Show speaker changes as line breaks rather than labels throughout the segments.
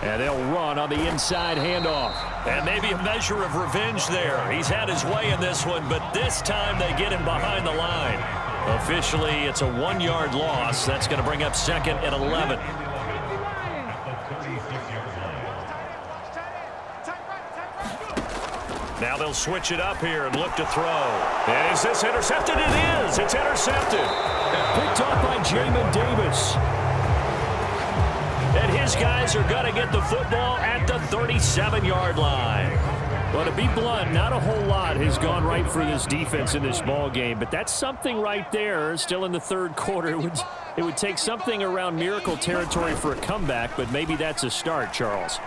And they'll run on the inside handoff.
And maybe a measure of revenge there. He's had his way in this one, but this time they get him behind the line. Officially, it's a 1-yard loss. That's going to bring up 2nd and 11. Now they'll switch it up here and look to throw. Is this intercepted? It is. It's intercepted.
Picked off by Jamin Davis.
And his guys are going to get the football at the 37-yard line.
Well, to be blunt, not a whole lot has gone right for this defense in this ball game, but that's something right there. Still in the third quarter, it would take something around miracle territory for a comeback, but maybe that's a start, Charles.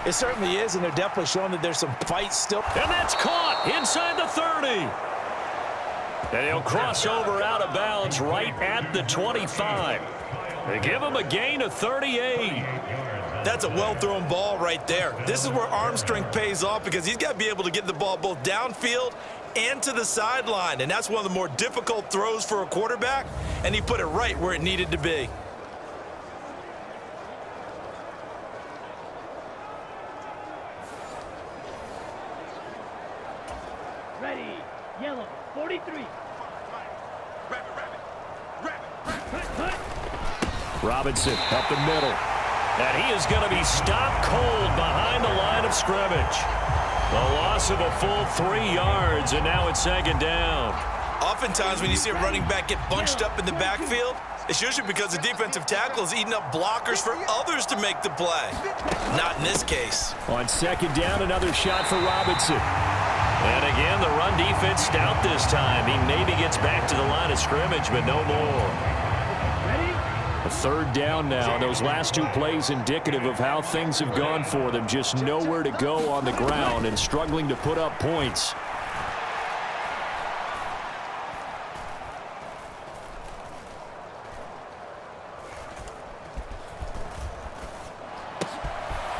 It certainly is, and they're definitely showing that there's some fight still.
And that's caught inside the 30. And he'll cross over out of bounds right at the 25. They give him a gain of 38.
That's a well-thrown ball right there. This is where arm strength pays off because he's got to be able to get the ball both downfield and to the sideline. And that's one of the more difficult throws for a quarterback, and he put it right where it needed to be.
Ready, yellow, 43.
Robinson up the middle.
And he is going to be stopped cold behind the line of scrimmage. The loss of a full 3 yards, and now it's 2nd down.
Oftentimes when you see a running back get bunched up in the backfield, it's usually because the defensive tackle is eating up blockers for others to make the play. Not in this case.
On 2nd down, another shot for Robinson.
And again, the run defense stout this time. He maybe gets back to the line of scrimmage, but no more.
A 3rd down now. Those last 2 plays indicative of how things have gone for them. Just nowhere to go on the ground and struggling to put up points.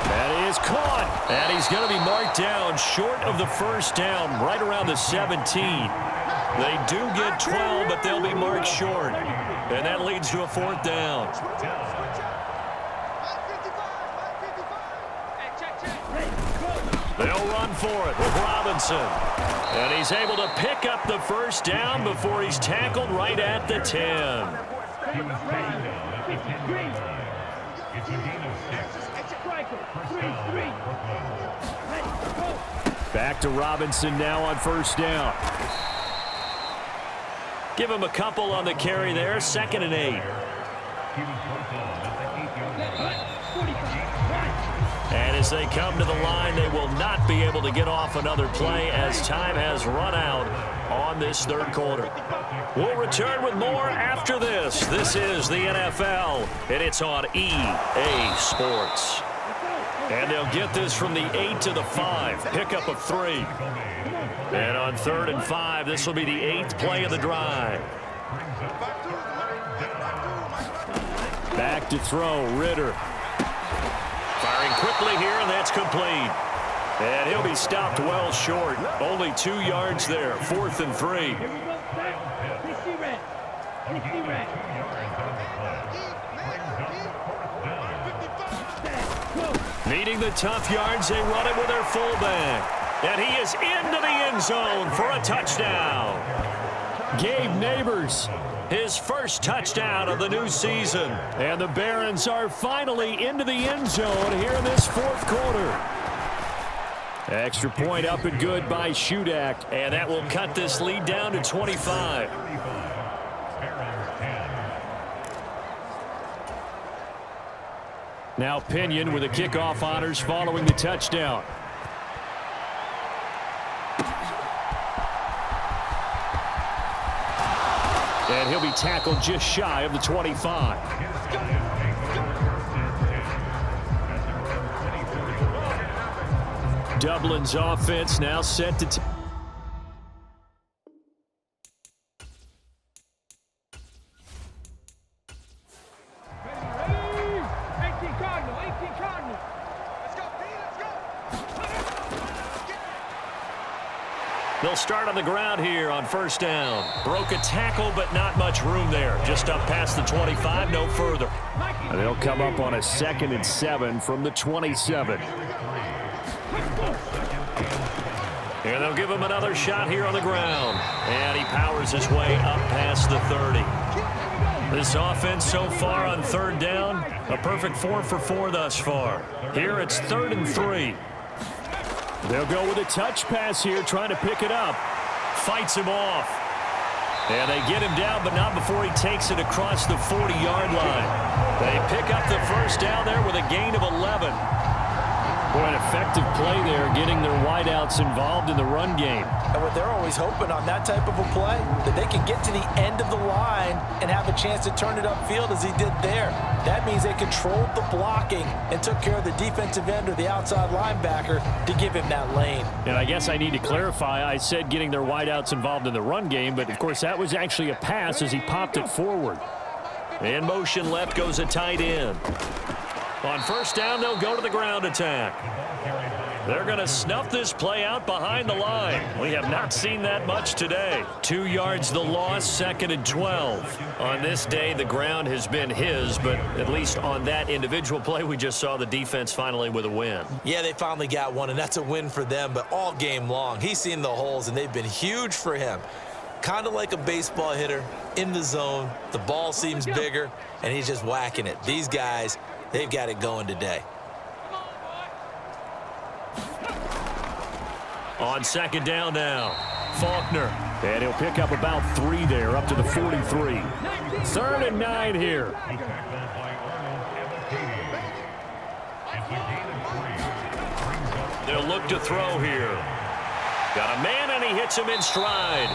That is caught.
And he's going to be marked down short of the 1st down, right around the 17. They do get 12, but they'll be marked short. And that leads to a 4th down. They'll run for it with Robinson. And he's able to pick up the 1st down before he's tackled right at the 10.
Back to Robinson now on 1st down.
Give him a couple on the carry there. 2nd and 8. And as they come to the line, they will not be able to get off another play as time has run out on this 3rd quarter. We'll return with more after this. This is the NFL, and it's on EA Sports. And they'll get this from the 8 to the 5. Pickup of 3. And on 3rd and 5, this will be the 8th play of the drive.
Back to throw, Ritter.
Firing quickly here, and that's complete. And he'll be stopped well short. Only 2 yards there. 4th and 3. Needing the tough yards, they run it with their fullback. And he is into the end zone for a touchdown.
Gabe Neighbors.
His first touchdown of the new season.
And the Barons are finally into the end zone here in this 4th quarter. Extra point up and good by Shudak.
And that will cut this lead down to 25.
Now Pinion with the kickoff honors following the touchdown. And he'll be tackled just shy of the 25. Dublin's offense now set to
They'll start on the ground here on 1st down. Broke a tackle, but not much room there. Just up past the 25, no further.
They'll come up on a 2nd and 7 from the 27.
And they'll give him another shot here on the ground. And he powers his way up past the 30. This offense so far on 3rd down, a perfect 4 for 4 thus far. Here it's 3rd and 3.
They'll go with a touch pass here, trying to pick it up.
Fights him off. And they get him down, but not before he takes it across the 40-yard line. They pick up the first down there with a gain of 11.
Boy, an effective play there, getting their wideouts involved in the run game.
And what they're always hoping on that type of a play, that they can get to the end of the line and have a chance to turn it upfield as he did there. That means they controlled the blocking and took care of the defensive end or the outside linebacker to give him that lane.
And I guess I need to clarify, I said getting their wideouts involved in the run game, but of course that was actually a pass as he popped it forward.
In motion left goes a tight end. On first down, they'll go to the ground attack. They're going to snuff this play out behind the line. We have not seen that much today. 2 yards the loss, 2nd and 12. On this day, the ground has been his, but at least on that individual play, we just saw the defense finally with a win.
Yeah, they finally got one, and that's a win for them, but all game long, he's seen the holes, and they've been huge for him. Kind of like a baseball hitter in the zone. The ball seems bigger, and he's just whacking it. These guys, they've got it going today.
On 2nd down now, Faulkner.
And he'll pick up about 3 there, up to the 43. 3rd and 9 here.
They'll look to throw here. Got a man, and he hits him in stride.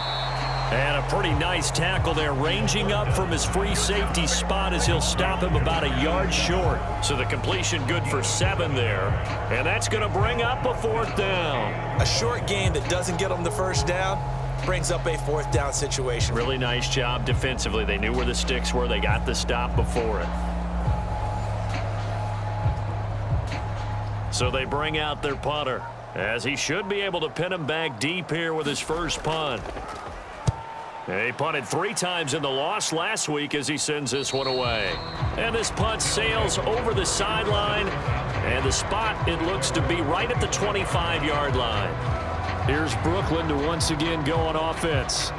And a pretty nice tackle there, ranging up from his free safety spot as he'll stop him about a yard short. So the completion good for 7 there. And that's going to bring up a 4th down.
A short game that doesn't get them the first down brings up a 4th down situation.
Really nice job defensively. They knew where the sticks were. They got the stop before it. So they bring out their punter, as he should be able to pin him back deep here with his first punt. He punted 3 times in the loss last week as he sends this one away. And this punt sails over the sideline. And the spot, it looks to be right at the 25-yard line.
Here's Brooklyn to once again go on offense.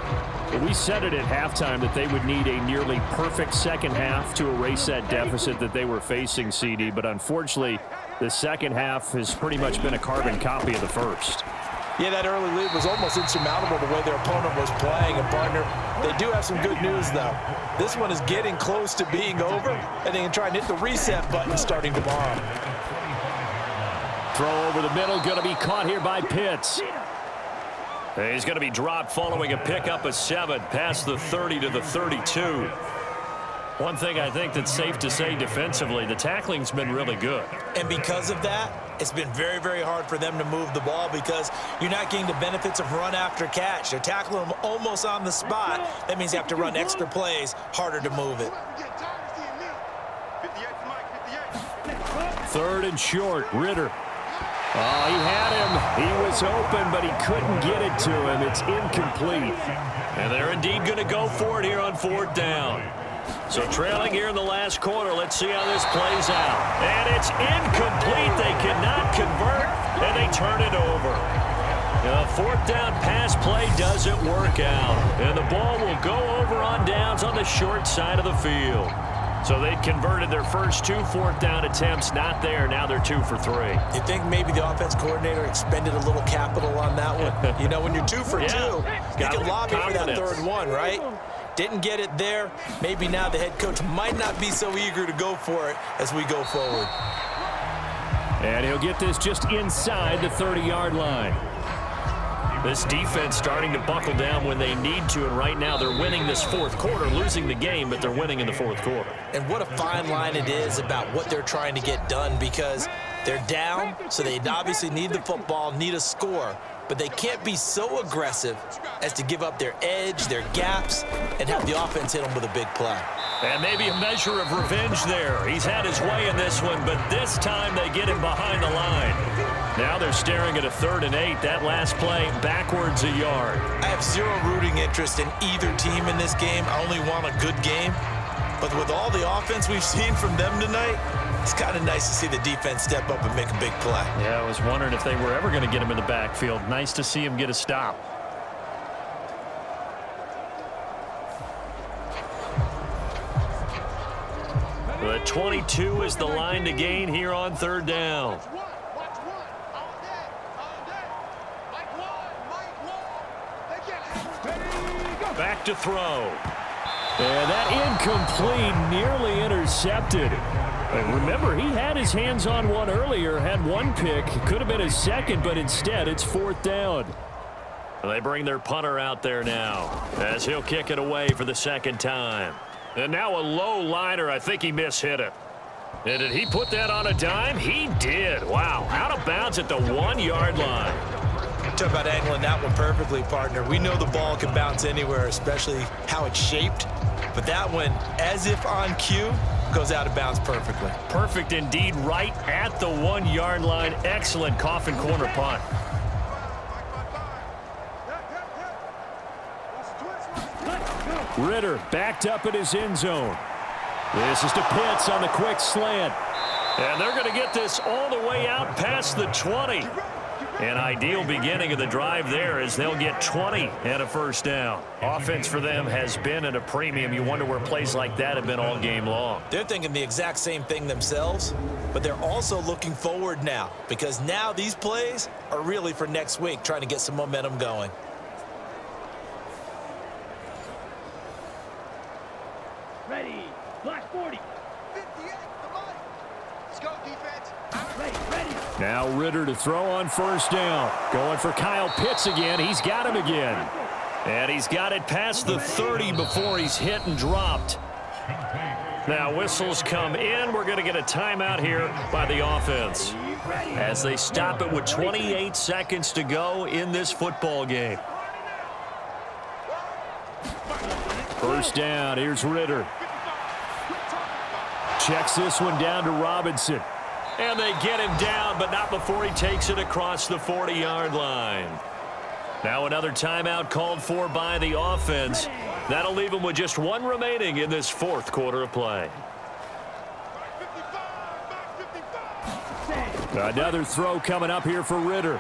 We said it at halftime that they would need a nearly perfect second half to erase that deficit that they were facing, CD. But unfortunately, the second half has pretty much been a carbon copy of the first.
Yeah, that early lead was almost insurmountable the way their opponent was playing. And, partner, they do have some good news, though. This one is getting close to being over, and they can try and hit the reset button starting tomorrow.
Throw over the middle, going to be caught here by Pitts.
He's going to be dropped following a pickup of 7 past the 30 to the 32. One thing I think that's safe to say defensively, the tackling's been really good.
And because of that, it's been very, very hard for them to move the ball because you're not getting the benefits of run after catch. They're tackling them almost on the spot. That means you have to run extra plays, harder to move it.
3rd and short, Ritter. Oh, he had him. He was open, but he couldn't get it to him. It's incomplete.
And they're indeed going to go for it here on 4th down. So trailing here in the last quarter, let's see how this plays out. And it's incomplete. They cannot convert, and they turn it over. A 4th down pass play doesn't work out. And the ball will go over on downs on the short side of the field. So they converted their first 2 4th down attempts, not there. Now they're 2 for 3.
You think maybe the offense coordinator expended a little capital on that one? You know, when you're 2 for 2, you can lobby for that 3rd one, right? Didn't get it there. Maybe now the head coach might not be so eager to go for it as we go forward.
And he'll get this just inside the 30-yard line.
This defense starting to buckle down when they need to, and right now they're winning this 4th quarter, losing the game, but they're winning in the 4th quarter.
And what a fine line it is about what they're trying to get done, because they're down, so they obviously need the football, need a score, but they can't be so aggressive as to give up their edge, their gaps, and have the offense hit them with a big play.
And maybe a measure of revenge there. He's had his way in this one, but this time they get him behind the line. Now they're staring at a 3rd and 8. That last play backwards a yard.
I have zero rooting interest in either team in this game. I only want a good game.
But with all the offense we've seen from them tonight, it's kind of nice to see the defense step up and make a big play.
Yeah, I was wondering if they were ever going to get him in the backfield. Nice to see him get a stop.
The 22 is the line to gain here on third down. Back to throw.
And that incomplete, nearly intercepted. And remember, he had his hands on one earlier, had one pick. Could have been his second, but instead it's fourth down.
They bring their punter out there now as he'll kick it away for the second time. And now a low liner. I think he mishit it. And did he put that on a dime? He did. Wow. Out of bounds at the 1-yard line.
Talk about angling that one perfectly, partner. We know the ball can bounce anywhere, especially how it's shaped. But that one, as if on cue, goes out of bounds perfectly.
Perfect indeed, right at the 1-yard line. Excellent coffin corner punt.
Ritter backed up in his end zone. This is to Pitts on the quick slant.
And they're going to get this all the way out past the 20. An ideal beginning of the drive there as they'll get 20 and a first down. Offense for them has been at a premium. You wonder where plays like that have been all game long.
They're thinking the exact same thing themselves, but they're also looking forward now because now these plays are really for next week, trying to get some momentum going.
Ready. Black 40.
58, come on. Let's go, defense.
Ready.
Now Ritter to throw on first down. Going for Kyle Pitts again. He's got him again.
And he's got it past the 30 before he's hit and dropped. Now whistles come in. We're going to get a timeout here by the offense as they stop it with 28 seconds to go in this football game.
First down. Here's Ritter. Checks this one down to Robinson.
And they get him down, but not before he takes it across the 40-yard line. Now another timeout called for by the offense. That'll leave them with just one remaining in this fourth quarter of play.
Another throw coming up here for Ritter.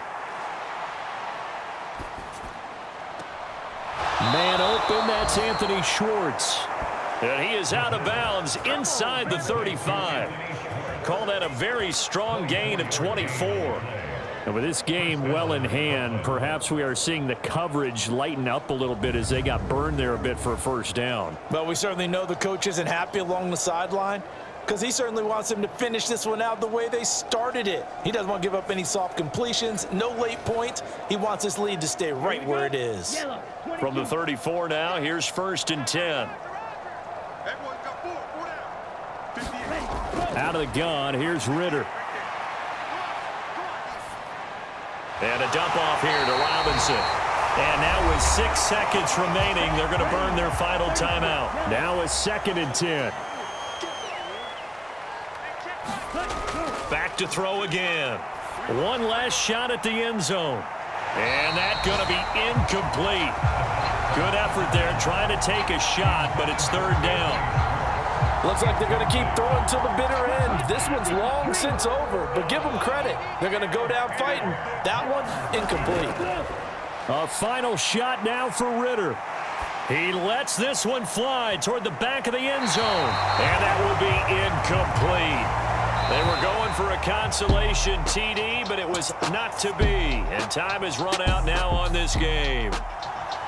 Man open, that's Anthony Schwartz.
And he is out of bounds inside the 35. Call that a very strong gain of 24.
And with this game well in hand, perhaps we are seeing the coverage lighten up a little bit as they got burned there a bit for a first down.
But we certainly know the coach isn't happy along the sideline because he certainly wants them to finish this one out the way they started it. He doesn't want to give up any soft completions, no late points. He wants this lead to stay right where it is.
From the 34 now, here's first and 10.
Out of the gun, here's Ritter.
And a dump off here to Robinson. And now with 6 seconds remaining, they're going to burn their final timeout.
Now a second and 10.
Back to throw again. One last shot at the end zone. And that's going to be incomplete. Good effort there trying to take a shot, but it's third down.
Looks like they're going to keep throwing till the bitter end. This one's long since over, but give them credit. They're going to go down fighting. That one, incomplete.
A final shot now for Ritter.
He lets this one fly toward the back of the end zone. And that will be incomplete. They were going for a consolation TD, but it was not to be. And time has run out now on this game.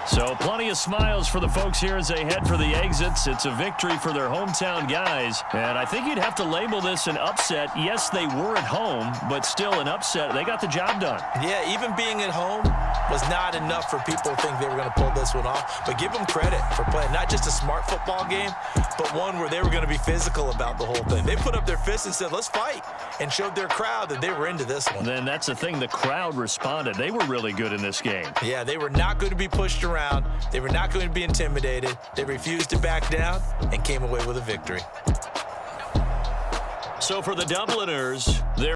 So plenty of smiles for the folks here as they head for the exits. It's a victory for their hometown guys. And I think you'd have to label this an upset. Yes, they were at home, but still an upset. They got the job done.
Yeah, even being at home was not enough for people to think they were going to pull this one off. But give them credit for playing not just a smart football game, but one where they were going to be physical about the whole thing. They put up their fists and said, let's fight, and showed their crowd that they were into this one.
Then that's the thing. The crowd responded. They were really good in this game.
Yeah, they were not going to be pushed around. They were not going to be intimidated. They refused to back down and came away with a victory.
So for the Dubliners, they're